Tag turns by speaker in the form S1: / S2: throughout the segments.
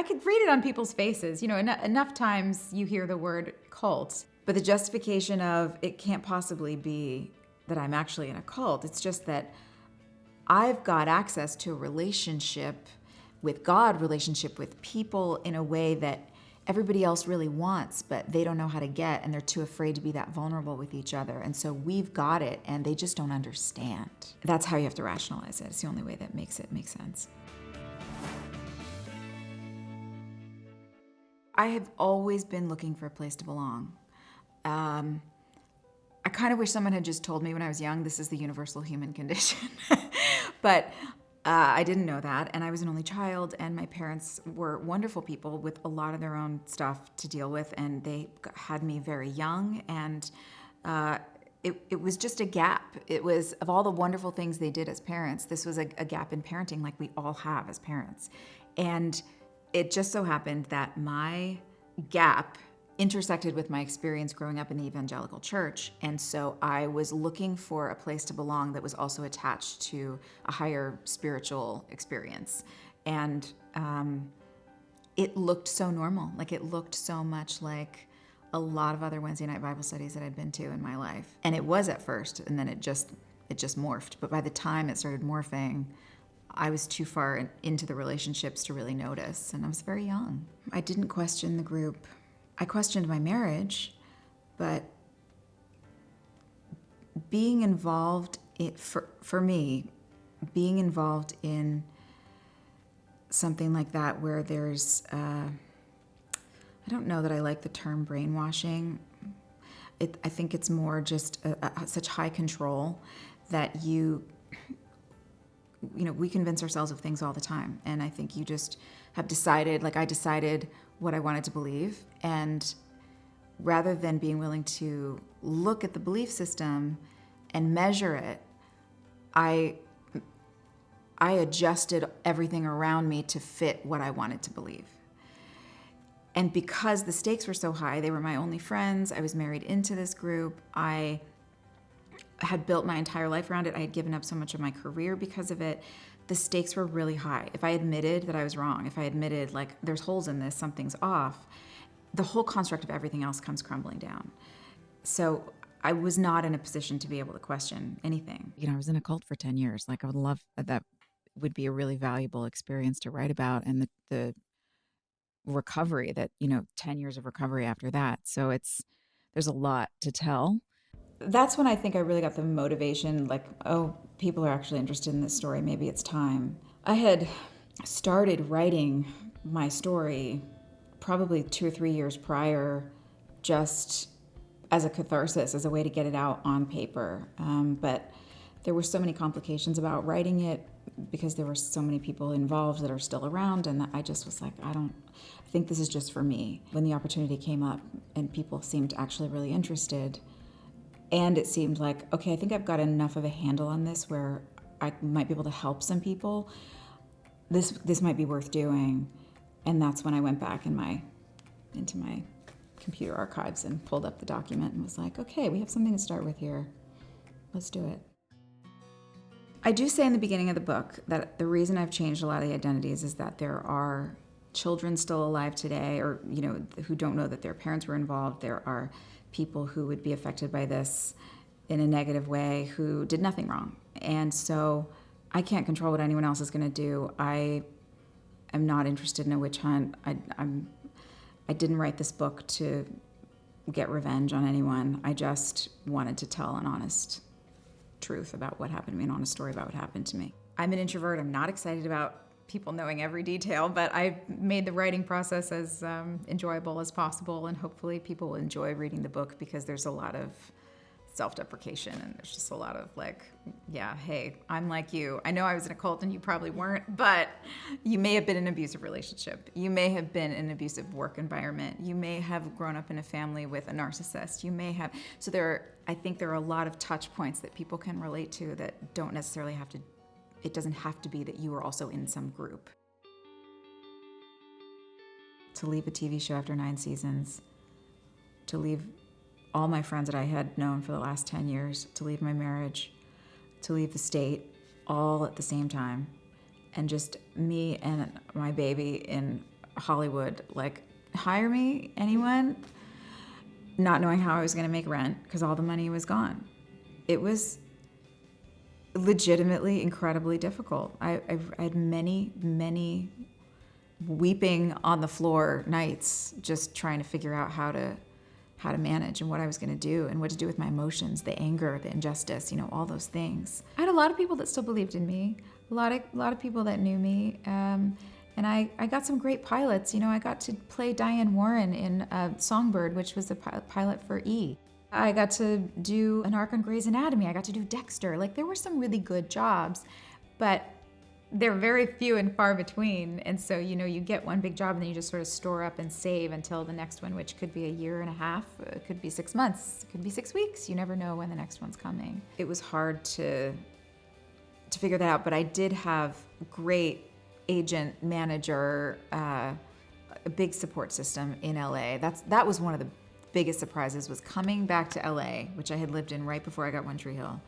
S1: could read it on people's faces. Enough times you hear the word cult, but the justification of it can't possibly be that I'm actually in a cult. It's just that I've got access to a relationship with God, relationship with people in a way that everybody else really wants, but they don't know how to get, and they're too afraid to be that vulnerable with each other. And so we've got it, and they just don't understand. That's how you have to rationalize it. It's the only way that makes it make sense. I have always been looking for a place to belong. I kind of wish someone had just told me when I was young, this is the universal human condition. But I didn't know that, and I was an only child, and my parents were wonderful people with a lot of their own stuff to deal with, and they had me very young, and it was just a gap. It was, of all the wonderful things they did as parents, this was a gap in parenting like we all have as parents. And it just so happened that my gap intersected with my experience growing up in the evangelical church. And so I was looking for a place to belong that was also attached to a higher spiritual experience. And it looked so normal. Like, it looked so much like a lot of other Wednesday night Bible studies that I'd been to in my life. And it was at first, and then it just morphed. But by the time it started morphing, I was too far into the relationships to really notice, and I was very young. I didn't question the group. I questioned my marriage, but being involved for me, being involved in something like that where there's, I don't know that I like the term brainwashing. I think it's more just such high control that we convince ourselves of things all the time. And I think you just have decided, like I decided what I wanted to believe. And rather than being willing to look at the belief system and measure it, I adjusted everything around me to fit what I wanted to believe. And because the stakes were so high, they were my only friends, I was married into this group, I had built my entire life around it. I had given up so much of my career because of it. The stakes were really high. If I admitted that I was wrong, if I admitted, like, there's holes in this, something's off, the whole construct of everything else comes crumbling down. So I was not in a position to be able to question anything.
S2: I was in a cult for 10 years. Like, I would love that. Would be a really valuable experience to write about, and the recovery that, 10 years of recovery after that. So there's a lot to tell.
S1: That's when I think I really got the motivation, like, oh, people are actually interested in this story. Maybe it's time. I had started writing my story probably 2 or 3 years prior, just as a catharsis, as a way to get it out on paper. But there were so many complications about writing it because there were so many people involved that are still around, and I just was like, I think this is just for me. When the opportunity came up and people seemed actually really interested, and it seemed like, okay, I think I've got enough of a handle on this where I might be able to help some people. This might be worth doing. And that's when I went back into my computer archives and pulled up the document and was like, okay, we have something to start with here. Let's do it. I do say in the beginning of the book that the reason I've changed a lot of the identities is that there are children still alive today, or who don't know that their parents were involved. There are people who would be affected by this in a negative way who did nothing wrong. And so I can't control what anyone else is going to do. I am not interested in a witch hunt. I didn't write this book to get revenge on anyone. I just wanted to tell an honest truth about what happened to me, an honest story about what happened to me. I'm an introvert. I'm not excited about people knowing every detail, but I made the writing process as enjoyable as possible, and hopefully people will enjoy reading the book because there's a lot of self-deprecation and there's just a lot of like, yeah, hey, I'm like you. I know I was in a cult and you probably weren't, but you may have been in an abusive relationship. You may have been in an abusive work environment. You may have grown up in a family with a narcissist. You may have, so I think there are a lot of touch points that people can relate to that don't necessarily have to, it doesn't have to be that you are also in some group. To leave a TV show after 9 seasons, to leave all my friends that I had known for the last 10 years, to leave my marriage, to leave the state, all at the same time, and just me and my baby in Hollywood, like, hire me, anyone? Not knowing how I was going to make rent because all the money was gone. It was legitimately incredibly difficult. I had many, many weeping on the floor nights just trying to figure out how to manage and what I was going to do and what to do with my emotions, the anger, the injustice, all those things. I had a lot of people that still believed in me, a lot of people that knew me, and I got some great pilots. I got to play Diane Warren in Songbird, which was the pilot for E. I got to do an arc on Grey's Anatomy. I got to do Dexter. Like, there were some really good jobs, but they're very few and far between. And so, you get one big job and then you just sort of store up and save until the next one, which could be a year and a half, it could be 6 months, it could be 6 weeks. You never know when the next one's coming. It was hard to figure that out, but I did have great agent, manager, a big support system in LA. That was one of the biggest surprises, was coming back to LA, which I had lived in right before I got One Tree Hill,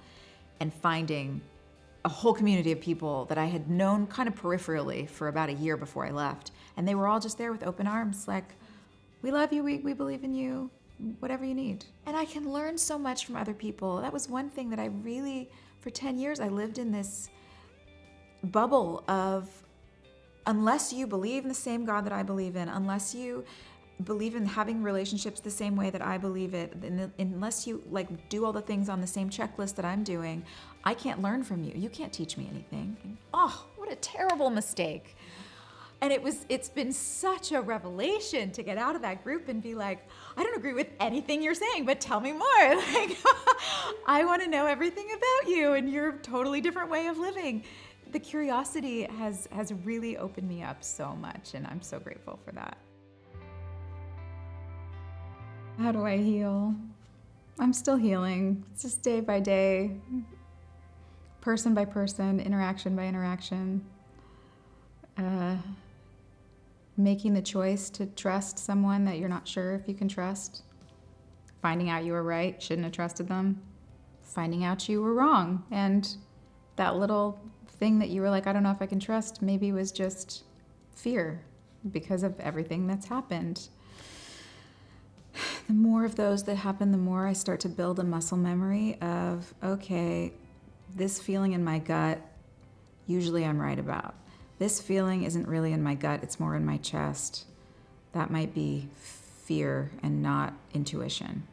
S1: and finding a whole community of people that I had known kind of peripherally for about a year before I left. And they were all just there with open arms, like, we love you, we believe in you, whatever you need. And I can learn so much from other people. That was one thing that I really, for 10 years, I lived in this bubble of, unless you believe in the same God that I believe in, unless you believe in having relationships the same way that I believe it, unless you do all the things on the same checklist that I'm doing, I can't learn from you. You can't teach me anything. Oh, what a terrible mistake. And it's been such a revelation to get out of that group and be like, I don't agree with anything you're saying, but tell me more. I want to know everything about you and your totally different way of living. The curiosity has really opened me up so much, and I'm so grateful for that. How do I heal? I'm still healing. It's just day by day, person by person, interaction by interaction. Making the choice to trust someone that you're not sure if you can trust. Finding out you were right, shouldn't have trusted them. Finding out you were wrong. And that little thing that you were like, I don't know if I can trust, maybe was just fear because of everything that's happened. The more of those that happen, the more I start to build a muscle memory of, okay, this feeling in my gut, usually I'm right about. This feeling isn't really in my gut, it's more in my chest. That might be fear and not intuition.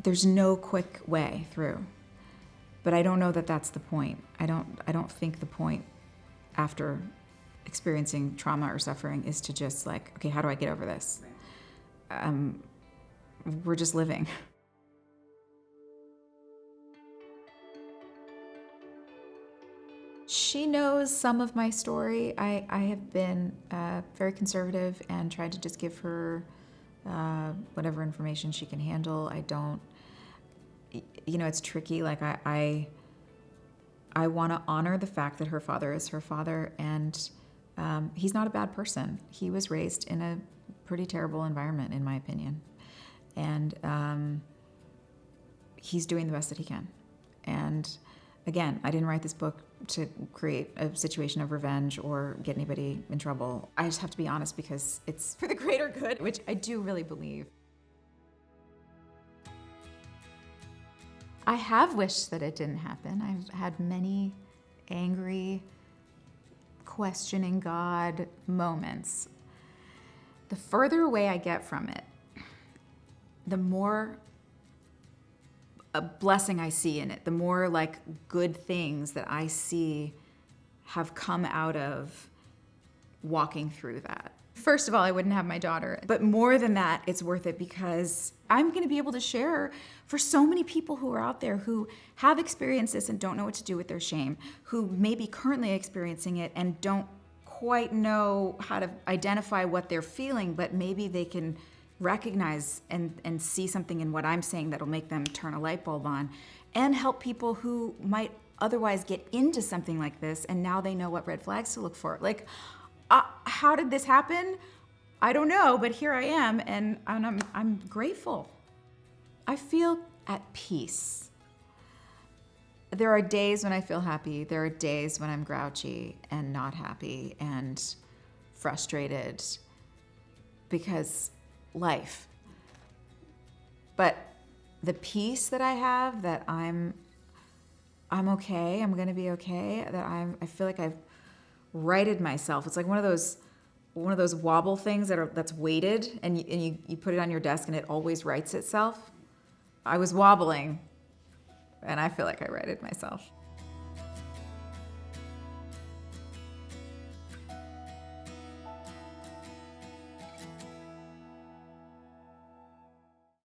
S1: There's no quick way through, but I don't know that that's the point. I don't think the point after experiencing trauma or suffering is to just okay, how do I get over this? We're just living. She knows some of my story. I have been very conservative and tried to just give her whatever information she can handle. I don't, it's tricky. I want to honor the fact that her father is her father, and he's not a bad person. He was raised in a pretty terrible environment, in my opinion. And he's doing the best that he can. And again, I didn't write this book to create a situation of revenge or get anybody in trouble. I just have to be honest because it's for the greater good, which I do really believe. I have wished that it didn't happen. I've had many angry, questioning God moments. The further away I get from it, the more a blessing I see in it, the more good things that I see have come out of walking through that. First of all, I wouldn't have my daughter, but more than that, it's worth it because I'm going to be able to share for so many people who are out there who have experienced this and don't know what to do with their shame, who may be currently experiencing it and don't quite know how to identify what they're feeling, but maybe they can recognize and see something in what I'm saying that'll make them turn a light bulb on, and help people who might otherwise get into something like this and now they know what red flags to look for. How did this happen? I don't know, but here I am, and I'm grateful. I feel at peace. There are days when I feel happy. There are days when I'm grouchy and not happy and frustrated because life. But the peace that I have, that I'm okay, I'm going to be okay, that I feel like I've righted myself. It's like one of those wobble things that's weighted, and you put it on your desk and it always rights itself. I was wobbling, and I feel like I righted myself.